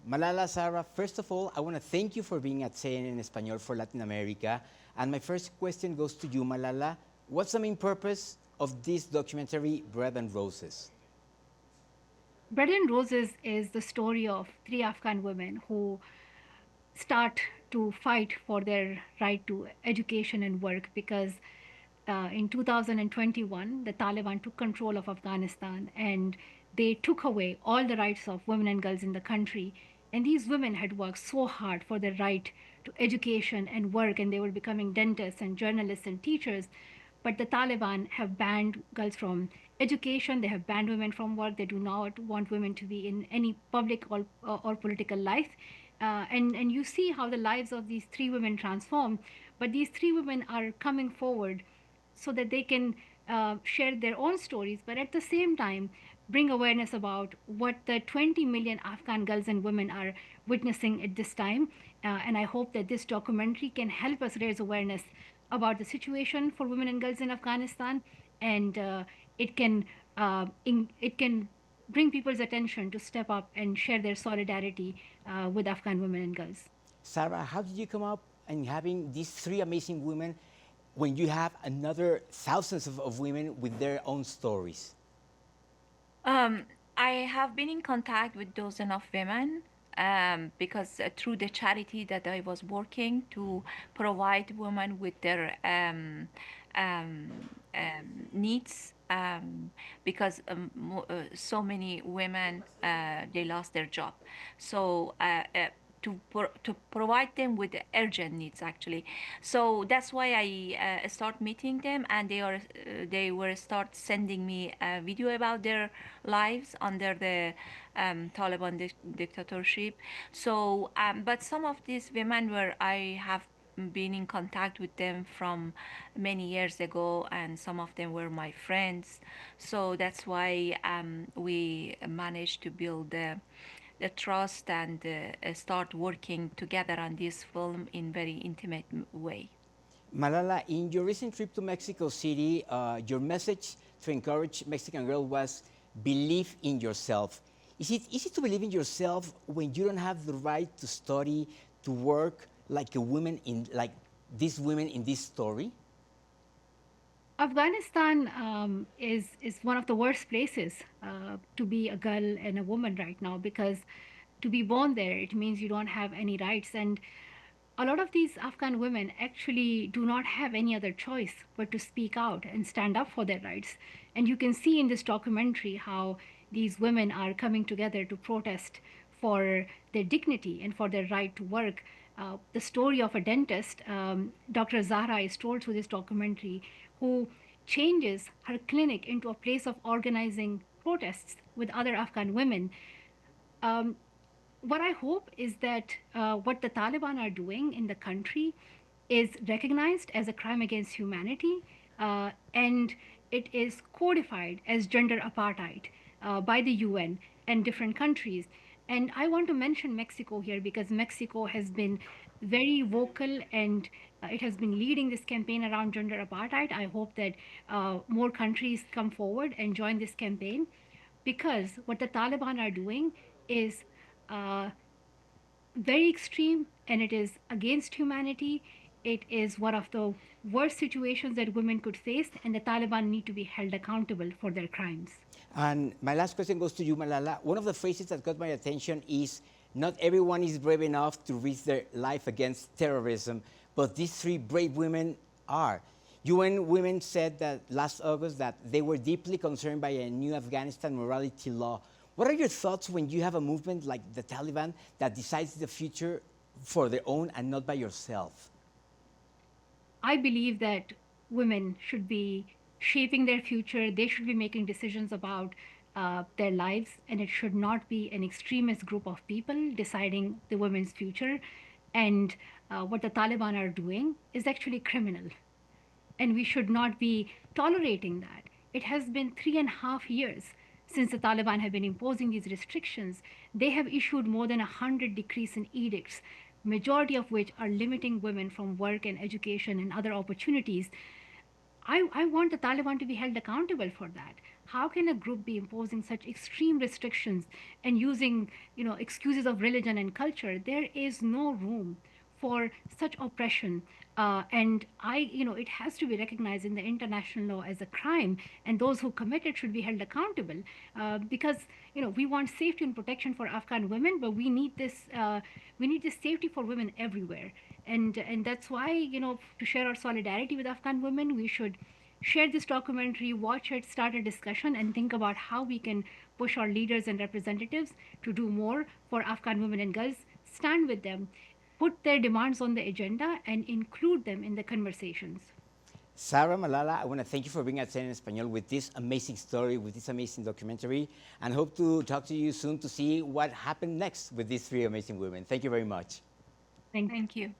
Malala, Sahra, first of all, I want to thank you for being at CNN in Español for Latin America. And my first question goes to you, Malala. What's the main purpose of this documentary, Bread and Roses? Bread and Roses is the story of three Afghan women who start to fight for their right to education and work because in 2021, the Taliban took control of Afghanistan and they took away all the rights of women and girls in the country. And these women had worked so hard for their right to education and work, and they were becoming dentists and journalists and teachers. But the Taliban have banned girls from education, they have banned women from work, they do not want women to be in any public or political life. And you see how the lives of these three women transform. But these three women are coming forward so that they can share their own stories, but at the same time, bring awareness about what the 20 million Afghan girls and women are witnessing at this time. And I hope that this documentary can help us raise awareness about the situation for women and girls in Afghanistan, and it can bring people's attention to step up and share their solidarity with Afghan women and girls. Sarah, how did you come up and having these three amazing women when you have another thousands of women with their own stories? Um, I have been in contact with dozens of women because through the charity that I was working to provide women with their needs. Because so many women they lost their job, so to provide them with the urgent needs actually. So that's why I start meeting them, and they were start sending me a video about their lives under the Taliban dictatorship. So but some of these women where I have been in contact with them from many years ago, and some of them were my friends. So that's why we managed to build the trust and start working together on this film in very intimate way. Malala, in your recent trip to Mexico City, your message to encourage Mexican girls was believe in yourself. Is it easy to believe in yourself when you don't have the right to study, to work like a woman in like these women in this story? Afghanistan is one of the worst places to be a girl and a woman right now, because to be born there it means you don't have any rights, and a lot of these Afghan women actually do not have any other choice but to speak out and stand up for their rights. And you can see in this documentary how these women are coming together to protest for their dignity and for their right to work. The story of a dentist, Dr. Zahra, is told through this documentary, who changes her clinic into a place of organizing protests with other Afghan women. Um, what I hope is that what the Taliban are doing in the country is recognized as a crime against humanity, and it is codified as gender apartheid by the UN and different countries. And I want to mention Mexico here because Mexico has been very vocal, and it has been leading this campaign around gender apartheid. I hope that more countries come forward and join this campaign, because what the Taliban are doing is uh, very extreme, and it is against humanity. It is one of the worst situations that women could face, and the Taliban need to be held accountable for their crimes. And my last question goes to you, Malala. One of the phrases that got my attention is not everyone is brave enough to risk their life against terrorism, but these three brave women are. UN Women said that last August that they were deeply concerned by a new Afghanistan morality law. What are your thoughts when you have a movement like the Taliban that decides the future for their own and not by yourself? I believe that women should be shaping their future. They should be making decisions about their lives, and it should not be an extremist group of people deciding the women's future. And what the Taliban are doing is actually criminal, and we should not be tolerating that. It has been 3.5 years since the Taliban have been imposing these restrictions. They have issued more than 100 decrees and edicts, majority of which are limiting women from work and education and other opportunities. I want the Taliban to be held accountable for that. how can a group be imposing such extreme restrictions and using, excuses of religion and culture? There is no room for such oppression. And it has to be recognized in the international law as a crime, and those who commit it should be held accountable. Because we want safety and protection for Afghan women, but we need this safety for women everywhere. And that's why, to share our solidarity with Afghan women, we should share this documentary, watch it, start a discussion, and think about how we can push our leaders and representatives to do more for Afghan women and girls, stand with them, put their demands on the agenda, and include them in the conversations. Sahra, Malala, I want to thank you for being at Tienen en Español with this amazing story, with this amazing documentary, and hope to talk to you soon to see what happened next with these three amazing women. Thank you very much. Thank you. Thank you.